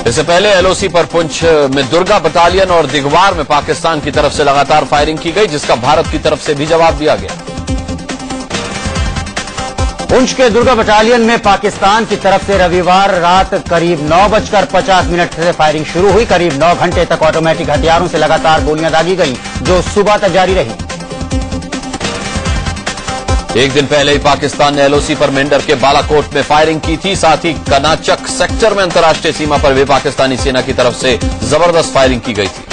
इससे पहले एलओसी पर पुंछ में दुर्गा बटालियन और दिगवार में पाकिस्तान की तरफ से लगातार फायरिंग की गई, जिसका भारत की तरफ से भी जवाब दिया गया। पुंछ के दुर्गा बटालियन में पाकिस्तान की तरफ से रविवार रात करीब 9:50 से फायरिंग शुरू हुई। करीब 9 घंटे तक ऑटोमेटिक हथियारों से लगातार गोलियां दागी गई, जो सुबह तक जारी रही। एक दिन पहले ही पाकिस्तान ने एलओसी पर मेंढर के बालाकोट में फायरिंग की थी। साथ ही कनाचक सेक्टर में अंतर्राष्ट्रीय सीमा पर भी पाकिस्तानी सेना की तरफ से जबरदस्त फायरिंग की गई थी।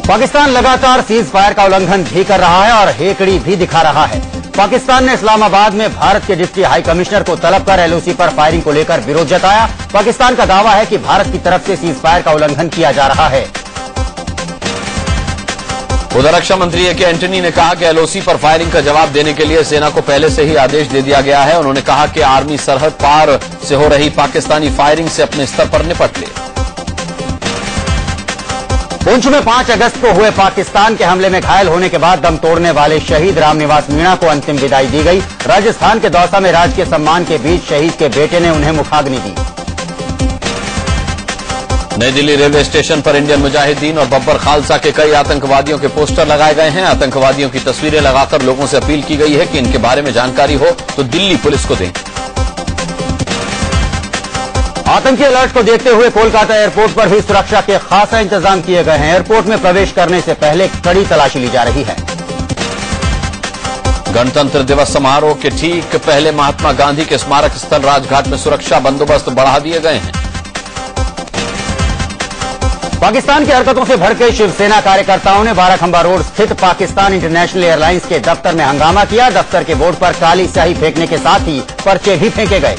पाकिस्तान लगातार सीज फायर का उल्लंघन भी कर रहा है और हेकड़ी भी दिखा रहा है। पाकिस्तान ने इस्लामाबाद में भारत के डिप्टी हाई कमिश्नर को तलब कर एलओसी पर फायरिंग को लेकर विरोध जताया। पाकिस्तान का दावा है कि भारत की तरफ से सीज फायर का उल्लंघन किया जा रहा है। उधर रक्षा मंत्री ए के एंटनी ने कहा कि एलओसी पर फायरिंग का जवाब देने के लिए सेना को पहले से ही आदेश दे दिया गया है। उन्होंने कहा कि आर्मी सरहद पार से हो रही पाकिस्तानी फायरिंग से अपने स्तर पर निपट ले। पुंछ में 5 अगस्त को हुए पाकिस्तान के हमले में घायल होने के बाद दम तोड़ने वाले शहीद रामनिवास मीणा को अंतिम विदाई दी गई। राजस्थान के दौसा में राजकीय सम्मान के बीच शहीद के बेटे ने उन्हें मुखाग्नि दी। नई दिल्ली रेलवे स्टेशन पर इंडियन मुजाहिदीन और बब्बर खालसा के कई आतंकवादियों के पोस्टर लगाए गए हैं। आतंकवादियों की तस्वीरें लगाकर लोगों से अपील की गई है कि इनके बारे में जानकारी हो तो दिल्ली पुलिस को दें। आतंकी अलर्ट को देखते हुए कोलकाता एयरपोर्ट पर भी सुरक्षा के खासा इंतजाम किए गए हैं। एयरपोर्ट में प्रवेश करने से पहले कड़ी तलाशी ली जा रही है। गणतंत्र दिवस समारोह के ठीक पहले महात्मा गांधी के स्मारक स्थल राजघाट में सुरक्षा बंदोबस्त बढ़ा दिए गए हैं। पाकिस्तान की हरकतों से भड़के शिवसेना कार्यकर्ताओं ने बाराखंबा रोड स्थित पाकिस्तान इंटरनेशनल एयरलाइंस के दफ्तर में हंगामा किया। दफ्तर के बोर्ड पर काली स्याही फेंकने के साथ ही पर्चे भी फेंके गए।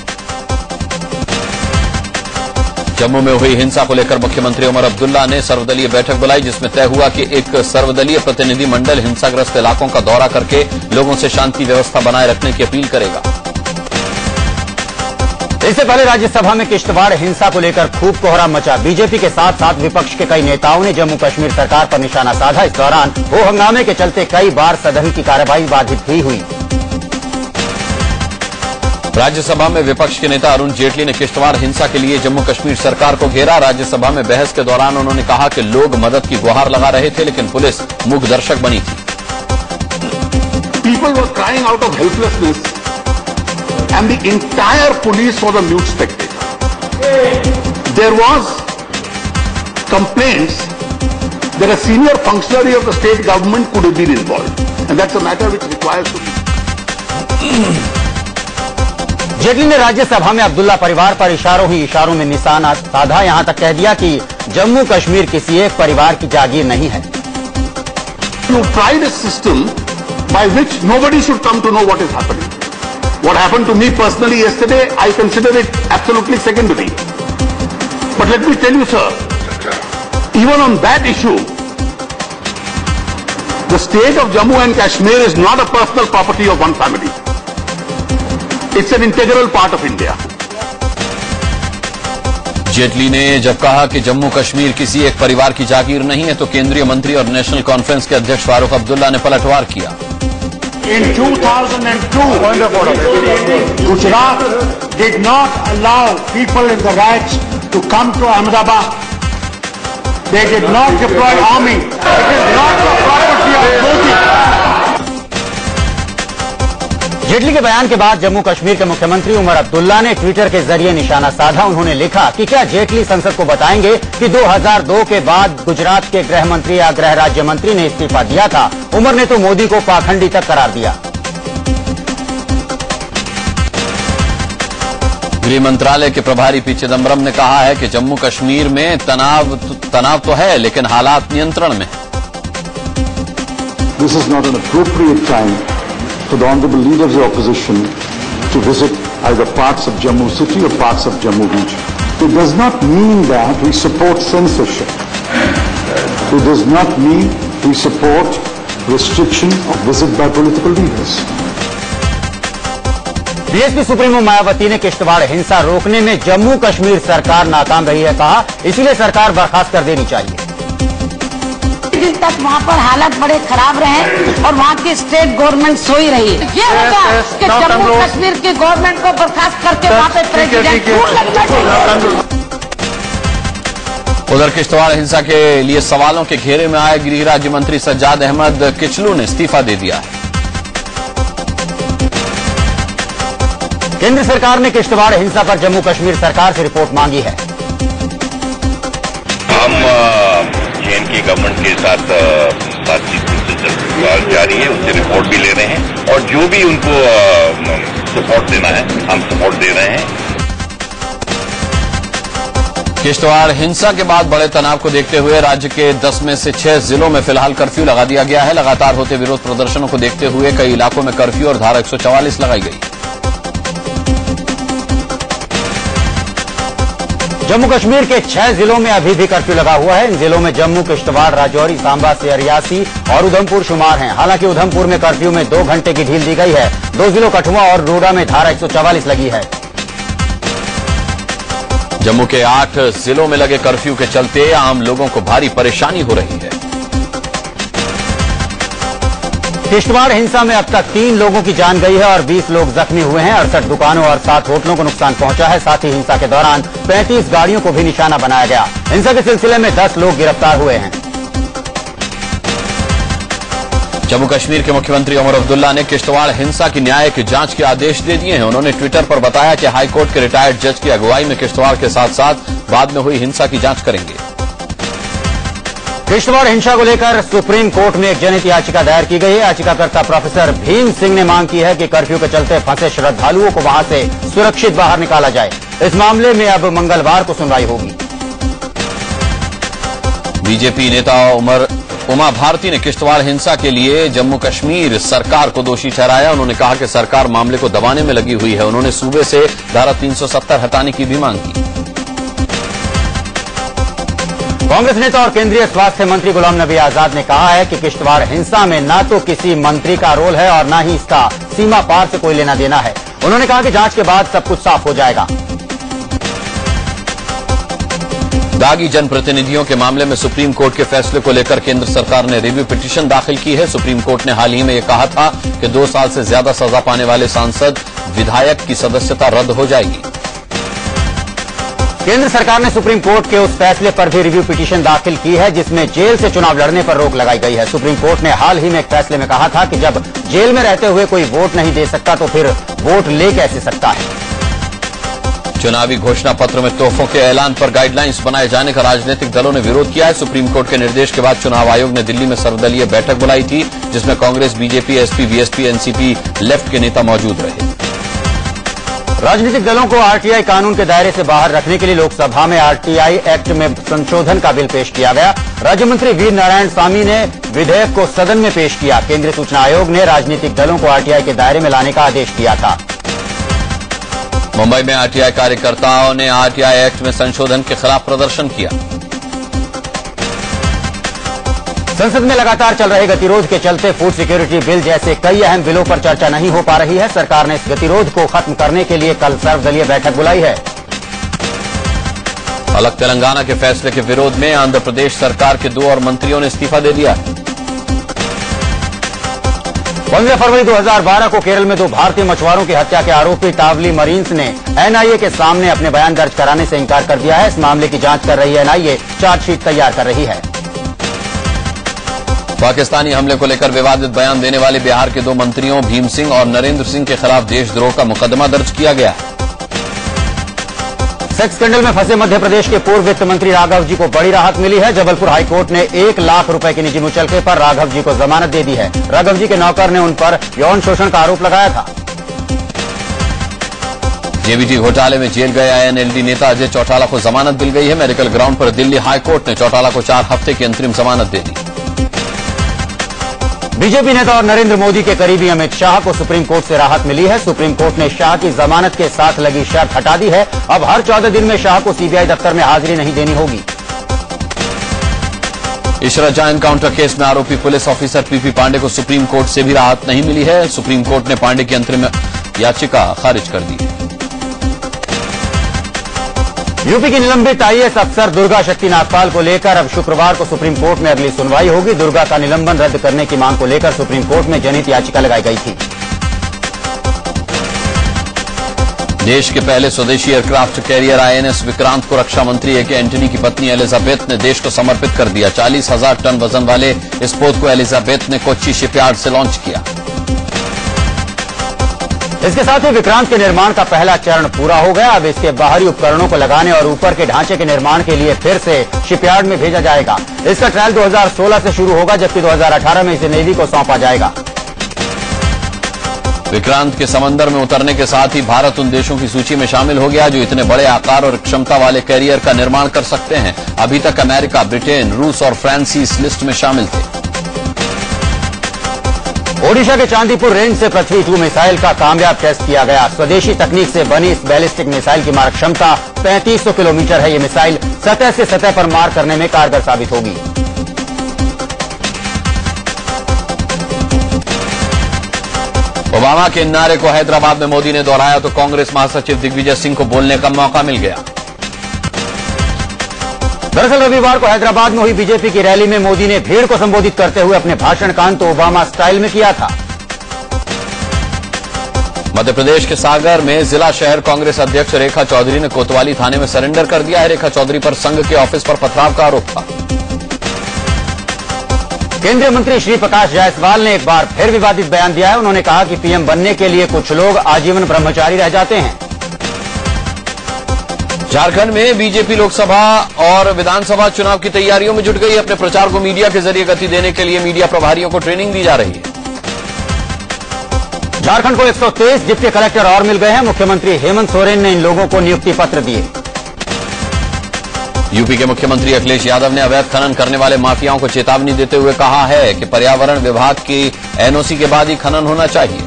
जम्मू में हुई हिंसा को लेकर मुख्यमंत्री उमर अब्दुल्ला ने सर्वदलीय बैठक बुलाई, जिसमें तय हुआ कि एक सर्वदलीय प्रतिनिधि मंडल हिंसाग्रस्त इलाकों का दौरा करके लोगों से शांति व्यवस्था बनाए रखने की अपील करेगा। इससे पहले राज्यसभा में किश्तवाड़ हिंसा को लेकर खूब कोहराम मचा। बीजेपी के साथ साथ विपक्ष के कई नेताओं ने जम्मू कश्मीर सरकार पर निशाना साधा। इस दौरान हो हंगामे के चलते कई बार सदन की कार्यवाही बाधित भी हुई। राज्यसभा में विपक्ष के नेता अरुण जेटली ने किश्तवाड़ हिंसा के लिए जम्मू कश्मीर सरकार को घेरा। राज्यसभा में बहस के दौरान उन्होंने कहा कि लोग मदद की गुहार लगा रहे थे, लेकिन पुलिस मूक दर्शक बनी थी। People were crying out of helplessness and the entire police was a mute spectator. There was complaints that a senior functionary of the state government could have been involved, and that's a matter which requires to be. Jaitley ने राज्यसभा में अब्दुल्ला परिवार पर इशारों ही इशारों में निशाना साधा। यहां तक कह दिया कि जम्मू कश्मीर किसी एक परिवार की जागीर नहीं है। You tried a system by which nobody should come to know what is happening. What happened to me personally yesterday, I consider it absolutely secondary. But let me tell you, sir, even on that issue, the state of Jammu and Kashmir is not a personal property of one family. It's an integral part of India. Jaitley ने जब कहा कि जम्मू कश्मीर किसी एक परिवार की जागीर नहीं है, तो केंद्रीय मंत्री और नेशनल कॉन्फ्रेंस के अध्यक्ष फारूक अब्दुल्ला ने पलटवार किया। In 2002, Gujarat did not allow people in the riots to come to Ahmedabad. They did not deploy army. It is not the property of Modi. Jaitley के बयान के बाद जम्मू कश्मीर के मुख्यमंत्री उमर अब्दुल्ला ने ट्विटर के जरिए निशाना साधा। उन्होंने लिखा कि क्या जेटली संसद को बताएंगे कि 2002 के बाद गुजरात के गृह मंत्री या गृह राज्य मंत्री ने इस्तीफा दिया था। उमर ने तो मोदी को पाखंडी तक करार दिया। गृह मंत्रालय के प्रभारी पी चिदम्बरम ने कहा है कि जम्मू कश्मीर में तनाव तो है, लेकिन हालात नियंत्रण में है। This is not an appropriate time for the honorable leader of the opposition to visit either parts of Jammu city or parts of Jammu region. It does not mean that we support censorship. It does not mean we support restriction of visit by political leaders. BSP supremo Mayawati ने किश्तवाड़ हिंसा रोकने में जम्मू कश्मीर सरकार नाकाम रही है कहा, इसीलिए सरकार बर्खास्त कर देनी चाहिए। दिन तक वहाँ पर हालात बड़े खराब रहे और वहाँ की स्टेट गवर्नमेंट सोई रही। ये होगा कि जम्मू कश्मीर की गवर्नमेंट को बर्खास्त करके वहाँ पे प्रेसिडेंट रूल लगना चाहिए। उधर किश्तवाड़ हिंसा के लिए सवालों के घेरे में आए गृह राज्य मंत्री सज्जाद अहमद किचलू ने इस्तीफा दे दिया है। केंद्र सरकार ने किश्तवाड़ हिंसा पर जम्मू कश्मीर सरकार से रिपोर्ट मांगी है। हम जेएनके गवर्नमेंट के साथ बातचीत जारी है, उनसे रिपोर्ट भी ले रहे हैं और जो भी उनको सपोर्ट देना है हम सपोर्ट दे रहे हैं। किश्तवाड़ हिंसा के बाद बड़े तनाव को देखते हुए राज्य के 10 में से 6 जिलों में फिलहाल कर्फ्यू लगा दिया गया है। लगातार होते विरोध प्रदर्शनों को देखते हुए कई इलाकों में कर्फ्यू और धारा 144 लगाई गई। जम्मू कश्मीर के 6 जिलों में अभी भी कर्फ्यू लगा हुआ है। इन जिलों में जम्मू, किश्तवाड़, राजौरी, सांबा, रियासी और उधमपुर शुमार हैं। हालांकि उधमपुर में कर्फ्यू में 2 घंटे की ढील दी गई है। 2 जिलों कठुआ और डोडा में धारा 144 लगी है। जम्मू के 8 जिलों में लगे कर्फ्यू के चलते आम लोगों को भारी परेशानी हो रही है। किश्तवाड़ हिंसा में अब तक 3 लोगों की जान गई है और 20 लोग जख्मी हुए हैं। 68 दुकानों और 7 होटलों को नुकसान पहुंचा है। साथ ही हिंसा के दौरान 35 गाड़ियों को भी निशाना बनाया गया। हिंसा के सिलसिले में 10 लोग गिरफ्तार हुए हैं। जम्मू कश्मीर के मुख्यमंत्री उमर अब्दुल्ला ने किश्तवाड़ हिंसा की न्यायिक जांच के आदेश दे दिए हैं। उन्होंने ट्विटर पर बताया कि हाईकोर्ट के रिटायर्ड जज की अगुवाई में किश्तवाड़ के साथ साथ बाद में हुई हिंसा की जांच करेंगे। किश्तवाड़ हिंसा को लेकर सुप्रीम कोर्ट में एक जनहित याचिका दायर की गई है। याचिकाकर्ता प्रोफेसर भीम सिंह ने मांग की है कि कर्फ्यू के चलते फंसे श्रद्धालुओं को वहां से सुरक्षित बाहर निकाला जाए। इस मामले में अब मंगलवार को सुनवाई होगी। बीजेपी नेता उमा भारती ने किश्तवाड़ हिंसा के लिए जम्मू कश्मीर सरकार को दोषी ठहराया। उन्होंने कहा कि सरकार मामले को दबाने में लगी हुई है। उन्होंने सूबे से धारा 370 हटाने की भी मांग की। कांग्रेस नेता और केंद्रीय स्वास्थ्य मंत्री गुलाम नबी आजाद ने कहा है कि किश्तवाड़ हिंसा में न तो किसी मंत्री का रोल है और न ही इसका सीमा पार से कोई लेना देना है। उन्होंने कहा कि जांच के बाद सब कुछ साफ हो जाएगा। दागी जनप्रतिनिधियों के मामले में सुप्रीम कोर्ट के फैसले को लेकर केंद्र सरकार ने रिव्यू पिटीशन दाखिल की है। सुप्रीम कोर्ट ने हाल ही में यह कहा था कि 2 साल से ज्यादा सजा पाने वाले सांसद, विधायक की सदस्यता रद्द हो जाएगी। केंद्र सरकार ने सुप्रीम कोर्ट के उस फैसले पर भी रिव्यू पिटीशन दाखिल की है जिसमें जेल से चुनाव लड़ने पर रोक लगाई गई है। सुप्रीम कोर्ट ने हाल ही में एक फैसले में कहा था कि जब जेल में रहते हुए कोई वोट नहीं दे सकता तो फिर वोट ले कैसे सकता है। चुनावी घोषणा पत्र में तोहफों के ऐलान पर गाइडलाइंस बनाए जाने का राजनीतिक दलों ने विरोध किया है। सुप्रीम कोर्ट के निर्देश के बाद चुनाव आयोग ने दिल्ली में सर्वदलीय बैठक बुलाई थी जिसमें Congress, BJP, SP, BSP, NCP, left के नेता मौजूद रहे। राजनीतिक दलों को आरटीआई कानून के दायरे से बाहर रखने के लिए लोकसभा में आरटीआई एक्ट में संशोधन का बिल पेश किया गया। राज्य मंत्री वीर नारायण स्वामी ने विधेयक को सदन में पेश किया। केंद्रीय सूचना आयोग ने राजनीतिक दलों को आरटीआई के दायरे में लाने का आदेश दिया था। मुंबई में आरटीआई कार्यकर्ताओं ने आरटीआई एक्ट में संशोधन के खिलाफ प्रदर्शन किया। संसद में लगातार चल रहे गतिरोध के चलते फूड सिक्योरिटी बिल जैसे कई अहम बिलों पर चर्चा नहीं हो पा रही है। सरकार ने इस गतिरोध को खत्म करने के लिए कल सर्वदलीय बैठक बुलाई है। अलग तेलंगाना के फैसले के विरोध में आंध्र प्रदेश सरकार के 2 और मंत्रियों ने इस्तीफा दे दिया। 15 फरवरी 2012 को केरल में 2 भारतीय मछुआरों की हत्या के आरोपी टावली मरीन्स ने एनआईए के सामने अपने बयान दर्ज कराने से इंकार कर दिया है। इस मामले की जांच कर रही एनआईए चार्जशीट तैयार कर रही है। पाकिस्तानी हमले को लेकर विवादित बयान देने वाले बिहार के 2 मंत्रियों भीम सिंह और नरेंद्र सिंह के खिलाफ देशद्रोह का मुकदमा दर्ज किया गया है। सेक्स स्कैंडल में फंसे मध्य प्रदेश के पूर्व वित्त मंत्री राघव जी को बड़ी राहत मिली है। जबलपुर हाईकोर्ट ने 1 लाख रुपए की निजी मुचलके पर राघव जी को जमानत दे दी है। राघव जी के नौकर ने उन पर यौन शोषण का आरोप लगाया था। जेबीटी घोटाले में जेल गए आईएनएलडी नेता अजय चौटाला को जमानत मिल गई है। मेडिकल ग्राउंड पर दिल्ली हाईकोर्ट ने चौटाला को 4 हफ्ते की अंतरिम जमानत दे दी। बीजेपी नेता और नरेंद्र मोदी के करीबी अमित शाह को सुप्रीम कोर्ट से राहत मिली है। सुप्रीम कोर्ट ने शाह की जमानत के साथ लगी शर्त हटा दी है। अब हर 14 दिन में शाह को सीबीआई दफ्तर में हाजिरी नहीं देनी होगी। इशरत जहां एनकाउंटर केस में आरोपी पुलिस ऑफिसर पीपी पांडे को सुप्रीम कोर्ट से भी राहत नहीं मिली है। सुप्रीम कोर्ट ने पांडे की अंतरिम याचिका खारिज कर दी है। यूपी की निलंबित आईएएस अफसर दुर्गा शक्ति नागपाल को लेकर अब शुक्रवार को सुप्रीम कोर्ट में अगली सुनवाई होगी। दुर्गा का निलंबन रद्द करने की मांग को लेकर सुप्रीम कोर्ट में जनहित याचिका लगाई गई थी। देश के पहले स्वदेशी एयरक्राफ्ट कैरियर आईएनएस विक्रांत को रक्षा मंत्री ए के एंटनी की पत्नी एलिजाबेथ ने देश को समर्पित कर दिया। 40,000 टन वजन वाले इस पोत को एलिजाबेथ ने कोच्चि शिपयार्ड से लॉन्च किया। इसके साथ ही विक्रांत के निर्माण का पहला चरण पूरा हो गया। अब इसके बाहरी उपकरणों को लगाने और ऊपर के ढांचे के निर्माण के लिए फिर से शिपयार्ड में भेजा जाएगा। इसका ट्रायल 2016 से शुरू होगा, जबकि 2018 में इसे नेवी को सौंपा जाएगा। विक्रांत के समंदर में उतरने के साथ ही भारत उन देशों की सूची में शामिल हो गया जो इतने बड़े आकार और क्षमता वाले कैरियर का निर्माण कर सकते हैं। अभी तक अमेरिका, ब्रिटेन, रूस और फ्रांस इस लिस्ट में शामिल थे। ओडिशा के चांदीपुर रेंज से पृथ्वी 2 मिसाइल का कामयाब टेस्ट किया गया। स्वदेशी तकनीक से बनी इस बैलिस्टिक मिसाइल की मारक क्षमता 3500 किलोमीटर है। ये मिसाइल सतह से सतह पर मार करने में कारगर साबित होगी। ओबामा के नारे को हैदराबाद में मोदी ने दोहराया तो कांग्रेस महासचिव दिग्विजय सिंह को बोलने का मौका मिल गया। दरअसल रविवार को हैदराबाद में हुई बीजेपी की रैली में मोदी ने भीड़ को संबोधित करते हुए अपने भाषण का अंत ओबामा स्टाइल में किया था। मध्य प्रदेश के सागर में जिला शहर कांग्रेस अध्यक्ष रेखा चौधरी ने कोतवाली थाने में सरेंडर कर दिया है। रेखा चौधरी पर संघ के ऑफिस पर पथराव का आरोप था। केंद्रीय मंत्री श्री प्रकाश जायसवाल ने एक बार फिर विवादित बयान दिया है। उन्होंने कहा कि पीएम बनने के लिए कुछ लोग आजीवन ब्रह्मचारी रह जाते हैं। झारखंड में बीजेपी लोकसभा और विधानसभा चुनाव की तैयारियों में जुट गई। अपने प्रचार को मीडिया के जरिए गति देने के लिए मीडिया प्रभारियों को ट्रेनिंग दी जा रही है। झारखंड को 123 डिप्टी कलेक्टर और मिल गए हैं। मुख्यमंत्री हेमंत सोरेन ने इन लोगों को नियुक्ति पत्र दिए। यूपी के मुख्यमंत्री अखिलेश यादव ने अवैध खनन करने वाले माफियाओं को चेतावनी देते हुए कहा है कि पर्यावरण विभाग की एनओसी के बाद ही खनन होना चाहिए।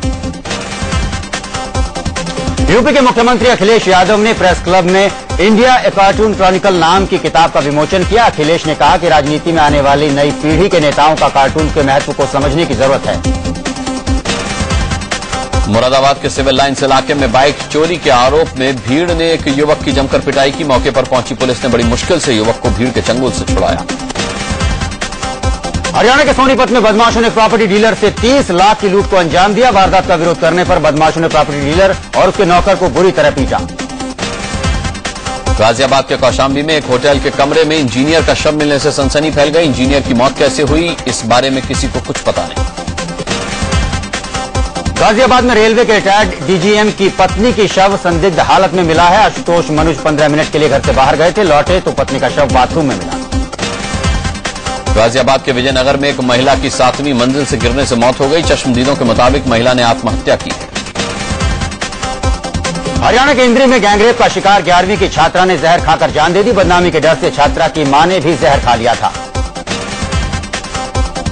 यूपी के मुख्यमंत्री अखिलेश यादव ने प्रेस क्लब में इंडिया ए कार्टून क्रॉनिकल नाम की किताब का विमोचन किया। अखिलेश ने कहा कि राजनीति में आने वाली नई पीढ़ी के नेताओं का कार्टून के महत्व को समझने की जरूरत है। मुरादाबाद के सिविल लाइन्स इलाके में बाइक चोरी के आरोप में भीड़ ने एक युवक की जमकर पिटाई की। मौके पर पहुंची पुलिस ने बड़ी मुश्किल से युवक को भीड़ के चंगुल से छुड़ाया। हरियाणा के सोनीपत में बदमाशों ने प्रॉपर्टी डीलर से 30 लाख की लूट को अंजाम दिया। वारदात का विरोध करने पर बदमाशों ने प्रॉपर्टी डीलर और उसके नौकर को बुरी तरह पीटा। गाजियाबाद के कौशाम्बी में एक होटल के कमरे में इंजीनियर का शव मिलने से सनसनी फैल गई। इंजीनियर की मौत कैसे हुई, इस बारे में किसी को कुछ पता नहीं। गाजियाबाद में रेलवे के रिटायर्ड डीजीएम की पत्नी की शव संदिग्ध हालत में मिला है। आशुतोष मनुज 15 मिनट के लिए घर से बाहर गए थे, लौटे तो पत्नी का शव बाथरूम में मिला। गाजियाबाद के विजयनगर में एक महिला की 7वीं मंजिल से गिरने से मौत हो गई। चश्मदीदों के मुताबिक महिला ने आत्महत्या की है। हरियाणा के इंद्री में गैंगरेप का शिकार 11वीं की छात्रा ने जहर खाकर जान दे दी। बदनामी के डर से छात्रा की मां ने भी जहर खा लिया था।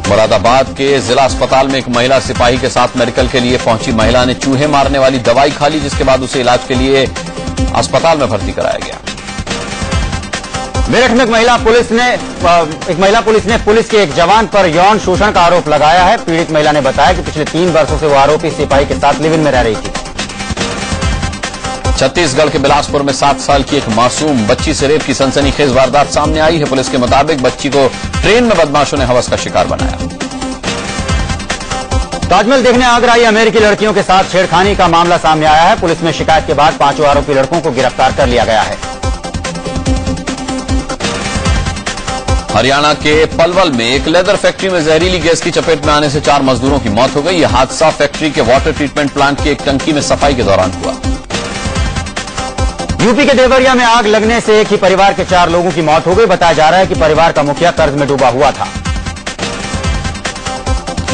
मुरादाबाद के जिला अस्पताल में एक महिला सिपाही के साथ मेडिकल के लिए पहुंची महिला ने चूहे मारने वाली दवाई खा ली, जिसके बाद उसे इलाज के लिए अस्पताल में भर्ती कराया गया। मेरठ में एक महिला पुलिस ने पुलिस के एक जवान पर यौन शोषण का आरोप लगाया है। पीड़ित महिला ने बताया कि पिछले 3 वर्षों से वो आरोपी सिपाही के साथ लिव इन में रह रही थी। छत्तीसगढ़ के बिलासपुर में 7 साल की एक मासूम बच्ची से रेप की सनसनीखेज वारदात सामने आई है। पुलिस के मुताबिक बच्ची को ट्रेन में बदमाशों ने हवस का शिकार बनाया। ताजमहल देखने आगरा आई अमेरिकी लड़कियों के साथ छेड़खानी का मामला सामने आया है। पुलिस में शिकायत के बाद 5 आरोपी लड़कों को गिरफ्तार कर लिया गया है। हरियाणा के पलवल में एक लेदर फैक्ट्री में जहरीली गैस की चपेट में आने से 4 मजदूरों की मौत हो गई। यह हादसा फैक्ट्री के वाटर ट्रीटमेंट प्लांट की एक टंकी में सफाई के दौरान हुआ। यूपी के देवरिया में आग लगने से एक ही परिवार के 4 लोगों की मौत हो गई। बताया जा रहा है कि परिवार का मुखिया कर्ज में डूबा हुआ था।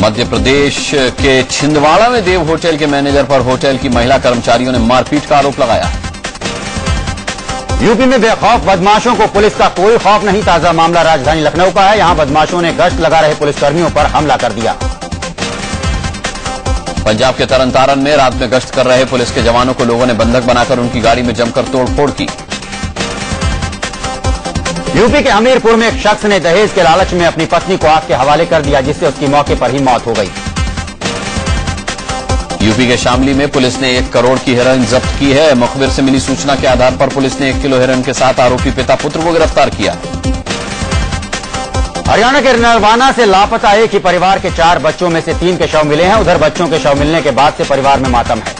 मध्य प्रदेश के छिंदवाड़ा में देव होटल के मैनेजर पर होटल की महिला कर्मचारियों ने मारपीट का आरोप लगाया है। यूपी में बेखौफ बदमाशों को पुलिस का कोई खौफ नहीं। ताजा मामला राजधानी लखनऊ का है। यहां बदमाशों ने गश्त लगा रहे पुलिसकर्मियों पर हमला कर दिया। पंजाब के तरनतारन में रात में गश्त कर रहे पुलिस के जवानों को लोगों ने बंधक बनाकर उनकी गाड़ी में जमकर तोड़फोड़ की। यूपी के हमीरपुर में एक शख्स ने दहेज के लालच में अपनी पत्नी को आग के हवाले कर दिया, जिससे उसकी मौके पर ही मौत हो गई। यूपी के शामली में पुलिस ने 1 करोड़ की हेरोइन जब्त की है। मुखबिर से मिली सूचना के आधार पर पुलिस ने 1 किलो हेरोइन के साथ आरोपी पिता पुत्र को गिरफ्तार किया है। हरियाणा के नरवाना से लापता एक ही परिवार के 4 बच्चों में से 3 के शव मिले हैं। उधर बच्चों के शव मिलने के बाद से परिवार में मातम है।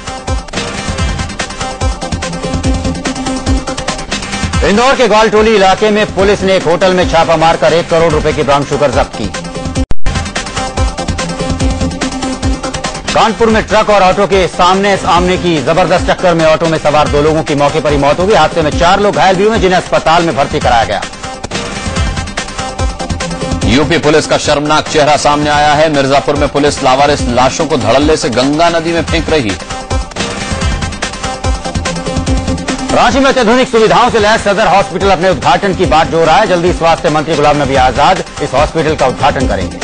इंदौर के ग्वालटोली इलाके में पुलिस ने एक होटल में छापा मारकर 1 करोड़ रुपए की ब्राउन शुगर जब्त की। कानपुर में ट्रक और ऑटो के सामने की जबरदस्त टक्कर में ऑटो में सवार 2 लोगों की मौके पर ही मौत हो गई। हादसे में 4 लोग घायल भी हुए, जिन्हें अस्पताल में भर्ती कराया गया। यूपी पुलिस का शर्मनाक चेहरा सामने आया है। मिर्जापुर में पुलिस लावारिस लाशों को धड़ल्ले से गंगा नदी में फेंक रही है। रांची में अत्याधुनिक सुविधाओं से लैस सदर हॉस्पिटल अपने उद्घाटन की बात जोड़ रहा है। जल्दी स्वास्थ्य मंत्री गुलाम नबी आजाद इस हॉस्पिटल का उद्घाटन करेंगे।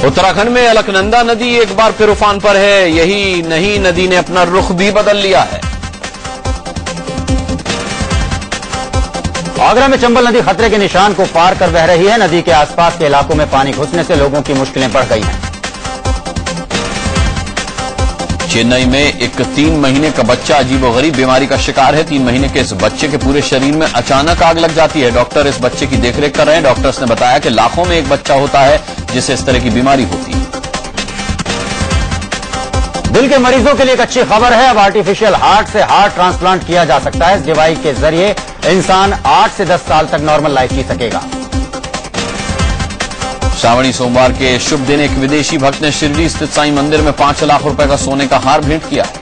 उत्तराखंड में अलकनंदा नदी एक बार फिर उफान पर है। यही नहीं, नदी ने अपना रुख भी बदल लिया है। आगरा में चंबल नदी खतरे के निशान को पार कर बह रही है। नदी के आसपास के इलाकों में पानी घुसने से लोगों की मुश्किलें बढ़ गई हैं। चेन्नई में एक 3 महीने का बच्चा अजीबोगरीब बीमारी का शिकार है। 3 महीने के इस बच्चे के पूरे शरीर में अचानक आग लग जाती है। डॉक्टर इस बच्चे की देखरेख कर रहे हैं। डॉक्टर्स ने बताया कि लाखों में एक बच्चा होता है जिसे इस तरह की बीमारी होती है। दिल के मरीजों के लिए एक अच्छी खबर है। अब आर्टिफिशियल हार्ट से हार्ट ट्रांसप्लांट किया जा सकता है। इस डिवाइस के जरिए इंसान 8 से 10 साल तक नॉर्मल लाइफ जी सकेगा। श्रावणी सोमवार के शुभ दिन एक विदेशी भक्त ने शिरडी स्थित साईं मंदिर में 5 लाख रुपए का सोने का हार भेंट किया है।